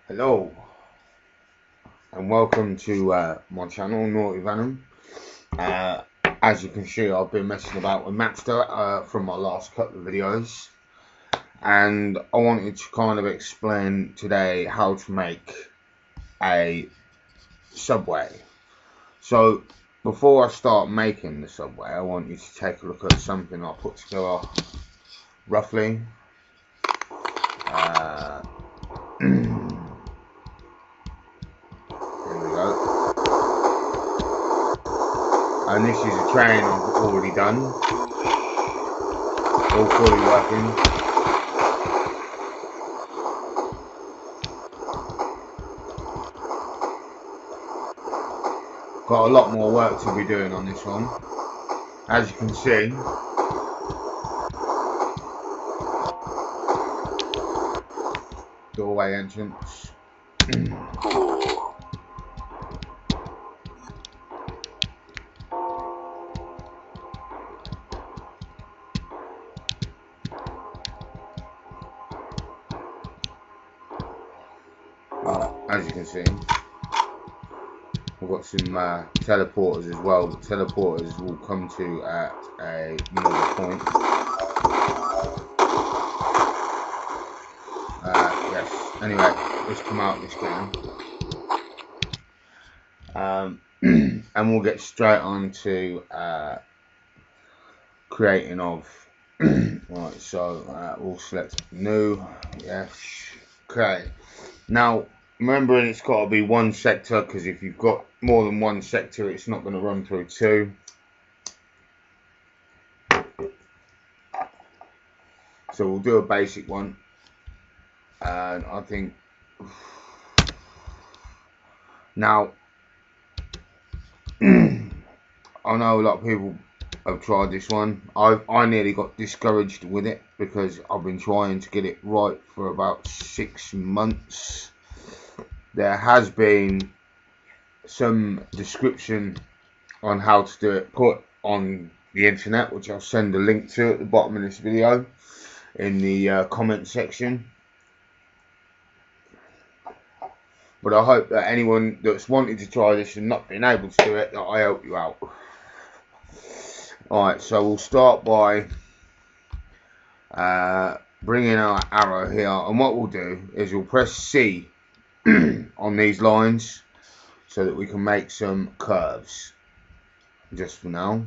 Hello and welcome to my channel, Naughty Venom. As you can see, I've been messing about with MAPSTER from my last couple of videos, and I wanted to kind of explain today how to make a subway. So before I start making the subway, I want you to take a look at something I put together roughly. And this is a train I've already done, all fully working. Got a lot more work to be doing on this one, as you can see. Doorway entrance. As you can see, we've got some teleporters as well. The teleporters will come to at another point. Yes. Anyway, let's come out of this game. And we'll get straight on to creating of. Right, so we'll select new. Yes. Okay. Now, remembering it's got to be one sector, because if you've got more than one sector, it's not going to run through two. So we'll do a basic one, and I think now I know a lot of people have tried this one. I nearly got discouraged with it because I've been trying to get it right for about 6 months. There has been some description on how to do it put on the internet, which I'll send a link to at the bottom of this video in the comment section. But I hope that anyone that's wanted to try this and not been able to do it, that I help you out. Alright, so we'll start by bringing our arrow here, and what we'll do is we'll press C on these lines so that we can make some curves just for now.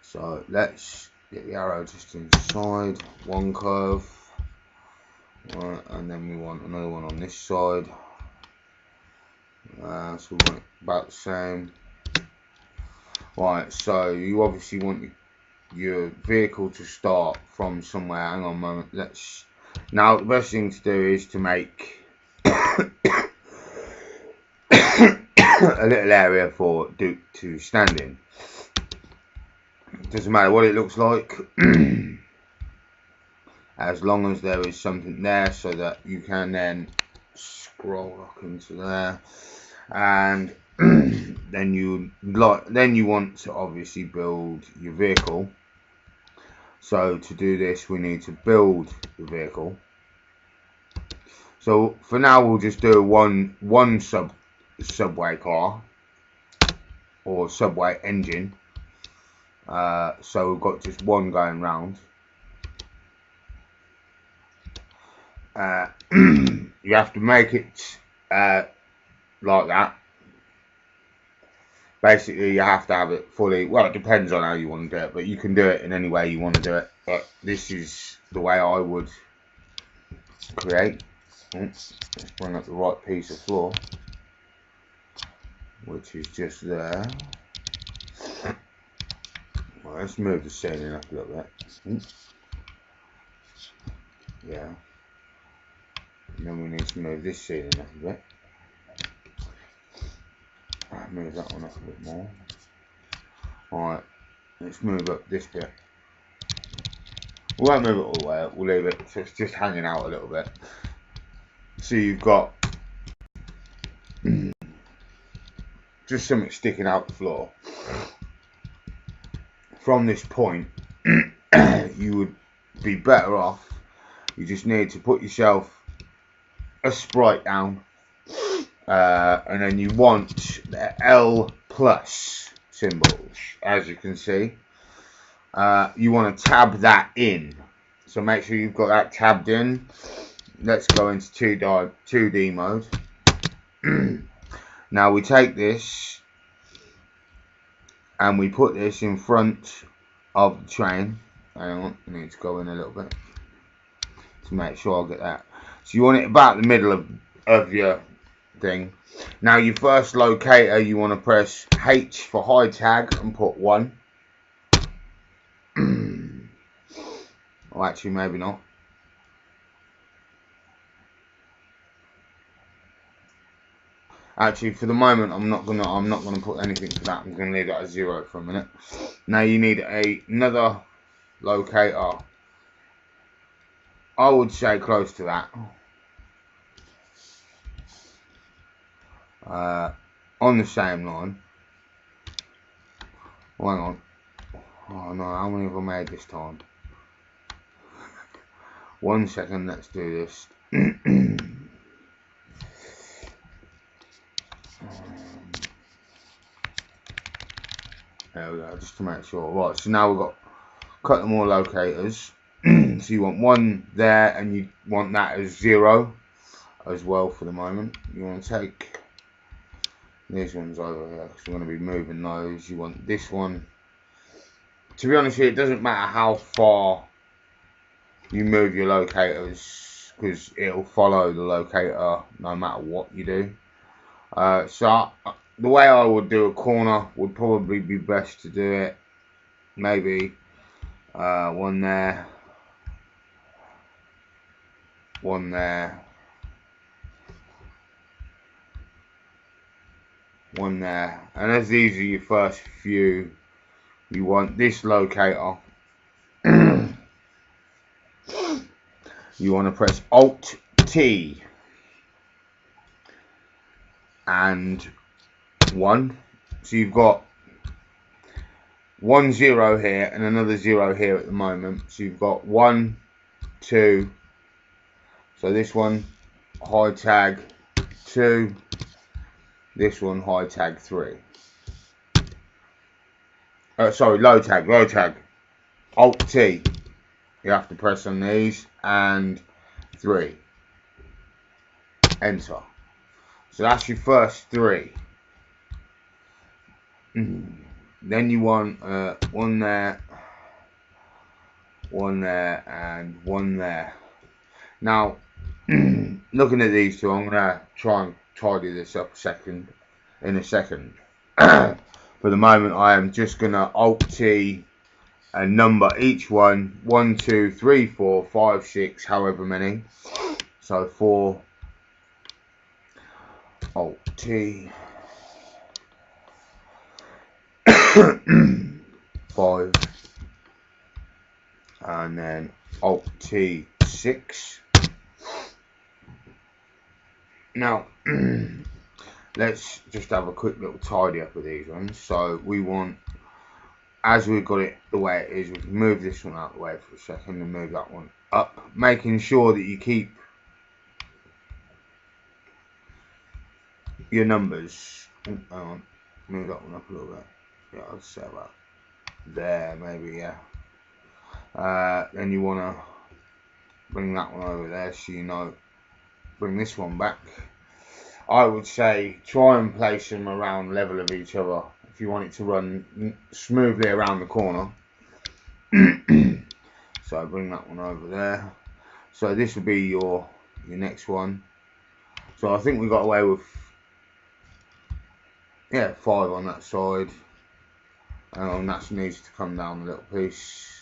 So let's get the arrow just inside one curve, right, and then we want another one on this side, so we want it about the same. Right, so you obviously want your vehicle to start from somewhere. Hang on a moment. Now the best thing to do is to make a little area for Duke to stand in. Doesn't matter what it looks like, as long as there is something there so that you can then scroll up into there, and then you want to obviously build your vehicle. So to do this, we need to build the vehicle. So for now, we'll just do one subway car or subway engine. So we've got just one going round. You have to make it like that. Basically, you have to have it fully. Well, it depends on how you want to do it, but you can do it in any way you want to do it. But this is the way I would create. Let's bring up the right piece of floor, which is just there. Well, let's move the ceiling up a little bit. Yeah. And then we need to move this ceiling up a bit. Move that one up a bit more. Alright, let's move up this bit. We won't move it all the way up, we'll leave it so it's just hanging out a little bit. So you've got just something sticking out the floor. From this point, you would be better off, you just need to put yourself a sprite down, and then you want the L plus symbols, as you can see. You want to tab that in, so make sure you've got that tabbed in. Let's go into 2D mode. Now we take this and we put this in front of the train. Hang on, I need to go in a little bit to make sure I get that. So you want it about the middle of your thing. Now your first locator, you want to press H for high tag and put 1. Or actually maybe not. Actually, for the moment, I'm not gonna put anything to that. I'm gonna leave that at 0 for a minute. Now you need another locator. I would say close to that. On the same line. Oh, hang on. Oh no, how many have I made this time? 1 second, let's do this. There we go, just to make sure. Right, so now we've got cut them all locators. So you want 1 there, and you want that as 0 as well for the moment. You want to take these ones over here because we're going to be moving those. You want this one. To be honest with you, it doesn't matter how far you move your locators because it'll follow the locator no matter what you do. So the way I would do a corner would probably be best to do it maybe 1 there, 1 there, 1 there, and as these are your first few, you want this locator. You want to press Alt T and 1, so you've got 1 0 here and another 0 here at the moment, so you've got 1 2, so this one high tag 2, this one high tag 3, sorry, low tag, Alt T, you have to press on these, and 3, enter. So that's your first 3. Then you want 1 there, 1 there, and 1 there. Now, looking at these two, I'm gonna try and tidy this up in a second. For the moment, I am just gonna Alt T and number each one 1 2 3 4 5 6, however many. So 4, Alt T, 5, and then Alt T 6. Now let's just have a quick little tidy up with these ones. So we want, as we've got it the way it is, we can move this one out of the way for a second and move that one up, making sure that you keep your numbers. Hang on, move that one up a little bit. Yeah, I'll say about there, maybe, yeah. Then you want to bring that one over there, so you know, bring this one back. I would say try and place them around level of each other if you want it to run smoothly around the corner. So bring that one over there. So this will be your next one. So I think we got away with, yeah, 5 on that side. And that needs to come down a little piece,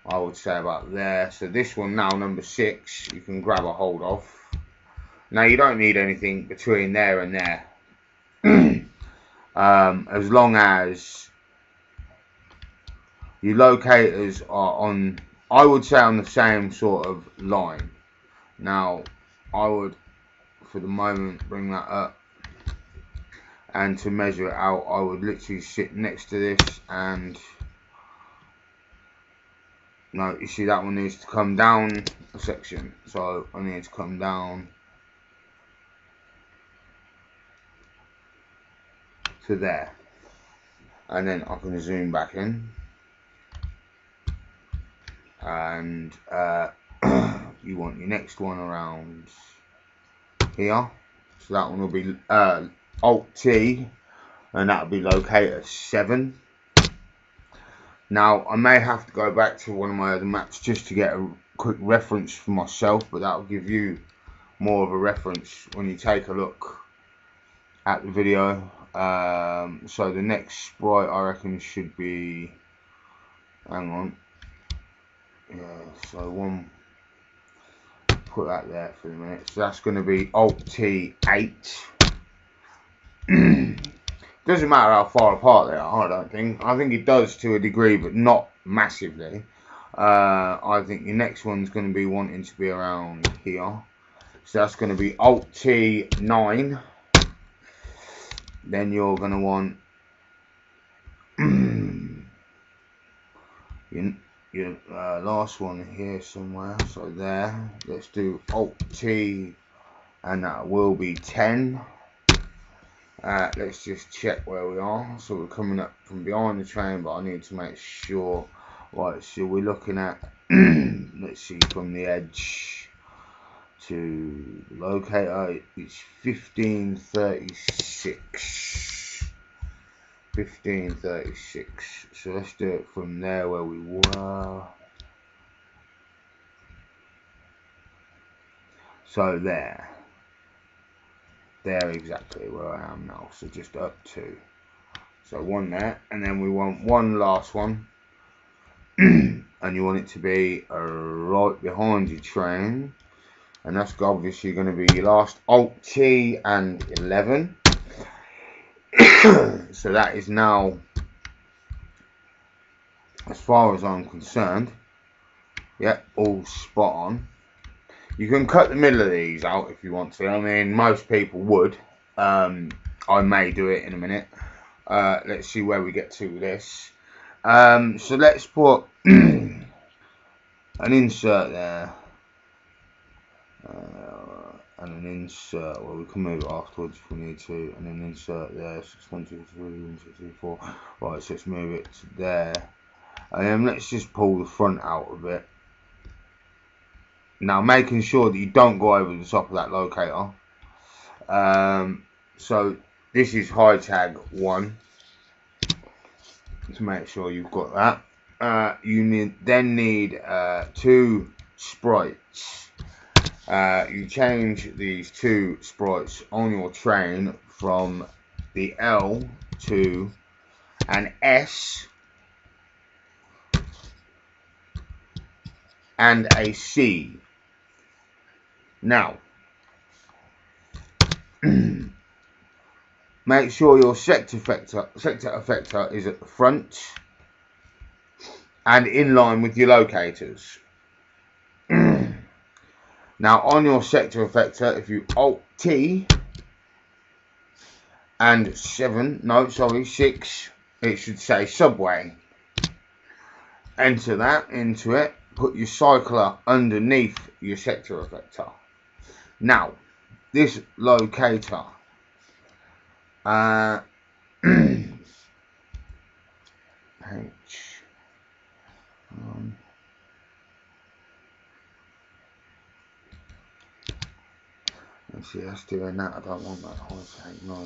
I would say about there. So this one now, number 6, you can grab a hold of. Now you don't need anything between there and there. As long as your locators are on, I would say, on the same sort of line. Now I would, for the moment, bring that up, and to measure it out, I would literally sit next to this, and no, you see that one needs to come down a section, so I need to come down to there, and then I can zoom back in, and you want your next one around here, so that one will be Alt T, and that will be locator 7. Now I may have to go back to one of my other maps just to get a quick reference for myself, but that will give you more of a reference when you take a look at the video. So the next sprite I reckon should be, hang on, yeah, so one, put that there for a minute, so that's going to be Alt T8. Doesn't matter how far apart they are, I don't think. I think it does to a degree, but not massively. I think your next one's going to be wanting to be around here. So that's going to be Alt T9. Then you're going to want your last one here somewhere. So there. Let's do Alt T, and that will be 10. Let's just check where we are. So we're coming up from behind the train, but I need to make sure. Right, so we're looking at, let's see, from the edge to the locator, it's 1536. 1536. So let's do it from there where we were. So there. There exactly where I am now, so just up 2. So one there, and then we want one last one, and you want it to be right behind your train, and that's obviously going to be your last Alt T and 11. So that is now, as far as I'm concerned, yeah, all spot on. You can cut the middle of these out if you want to. I mean, most people would. I may do it in a minute. Let's see where we get to with this. So let's put an insert there. And an insert. Well, we can move it afterwards if we need to. And an insert there. So it's 1, 2, 3, 1, 2, 3, 4. Right, so let's move it to there. And then let's just pull the front out a bit. Now, making sure that you don't go over the top of that locator. So this is high tag 1. To make sure you've got that. You then need 2 sprites. You change these 2 sprites on your train from the L to an S and a C. Now, make sure your sector effector is at the front and in line with your locators. Now, on your sector effector, if you Alt T and 6, it should say subway. Enter that into it. Put your cycler underneath your sector effector. Now, this locator, H, let's see, that's doing that. I don't want that high tag, no,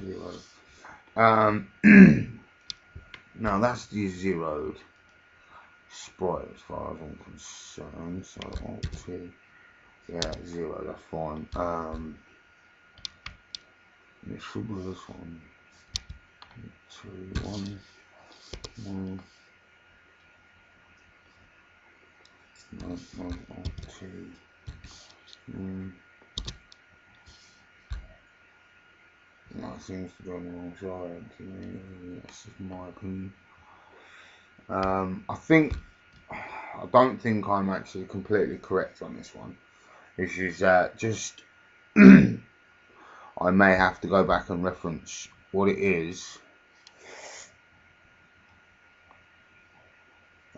0. Now that's the zeroed sprite as far as I'm concerned. So Alt T, yeah, 0, that's fine. It should be this one. 2, 1, 1. No, Alt T. No, it seems to be on the wrong side. This is my opinion. I don't think I'm actually completely correct on this one. This is just I may have to go back and reference what it is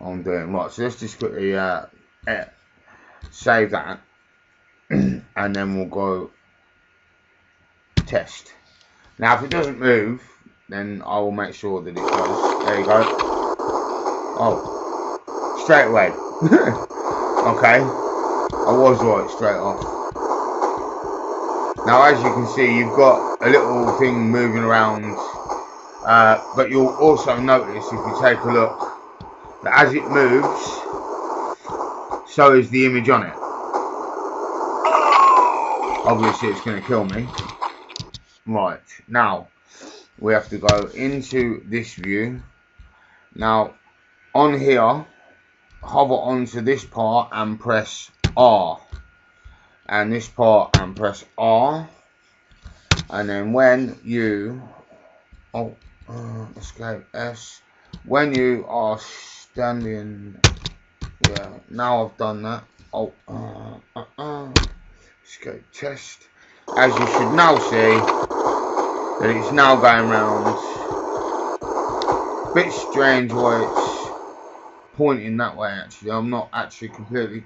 I'm doing. Right, so let's just quickly save that, and then we'll go test. Now, if it doesn't move, then I will make sure that it goes. There you go. Oh, straight away. Okay, I was right straight off. Now, as you can see, you've got a little thing moving around, but you'll also notice, if you take a look, that as it moves, so is the image on it. Obviously, it's going to kill me. Right, now, we have to go into this view. Now, on here, hover onto this part and press R. And this part and press R. And then when you... escape S. When you are standing... Yeah, now I've done that. Escape test. As you should now see, that it's now going round. Bit strange why it's pointing that way, actually. I'm not actually completely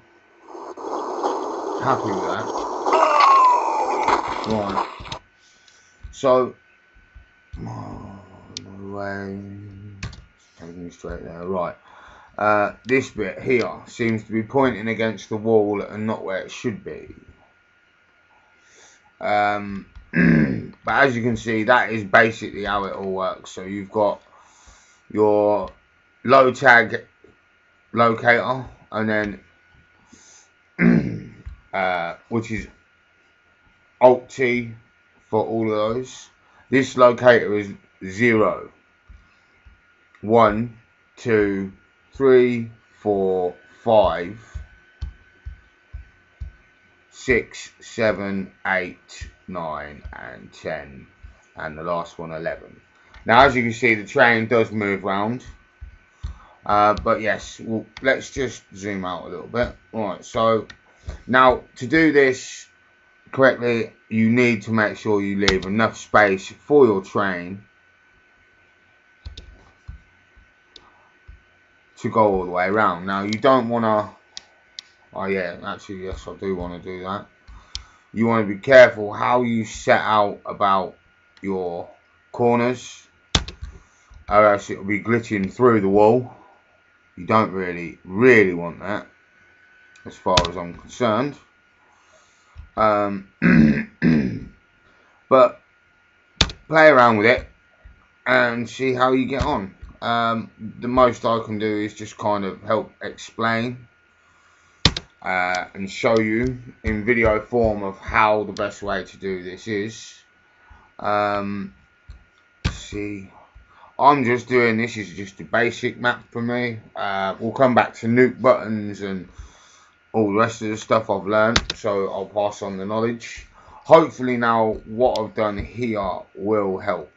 happy with that. Right. So, no way. Taking me straight there. Right. This bit here seems to be pointing against the wall and not where it should be. But as you can see, that is basically how it all works. So you've got your low tag locator, and then which is Alt T for all of those. This locator is 0, 1, 2, 3, 4, 5, 6, 7, 8, 9, and 10, and the last one 11. Now, as you can see, the train does move round, but yes, well, let's just zoom out a little bit. Alright, so now to do this correctly, you need to make sure you leave enough space for your train to go all the way around. Now, you don't want to... Oh yeah, actually, yes, I do want to do that. You want to be careful how you set out about your corners, or else it will be glitching through the wall. You don't really want that, as far as I'm concerned. But play around with it and see how you get on. The most I can do is just kind of help explain and show you in video form of how the best way to do this is. See, I'm just doing this is just a basic map for me. We'll come back to nuke buttons and all the rest of the stuff I've learned, so I'll pass on the knowledge. Hopefully now what I've done here will help.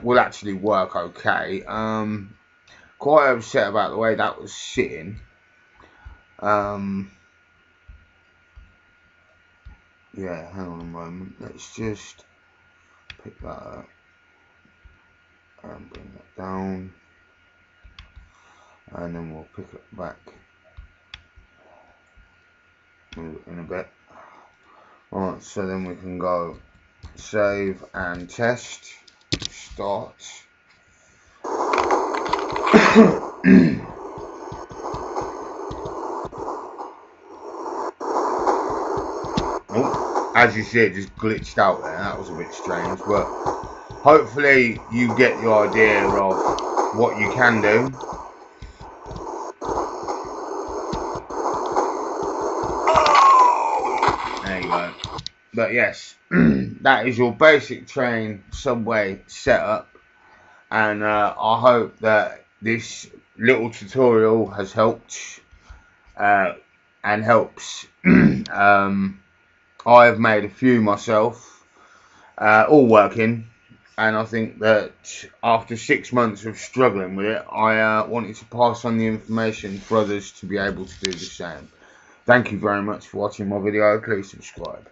Will actually work okay. Quite upset about the way that was sitting. Yeah, hang on a moment. Let's just pick that up and bring that down, and then we'll pick it back in a bit. Alright, so then we can go save and test. Start. Oh, as you see, it just glitched out there. That was a bit strange, but hopefully you get the idea of what you can do. There you go. But yes, that is your basic train subway setup, and I hope that this little tutorial has helped and helps. I have made a few myself, all working, and I think that after 6 months of struggling with it, I wanted to pass on the information for others to be able to do the same. Thank you very much for watching my video. Please subscribe.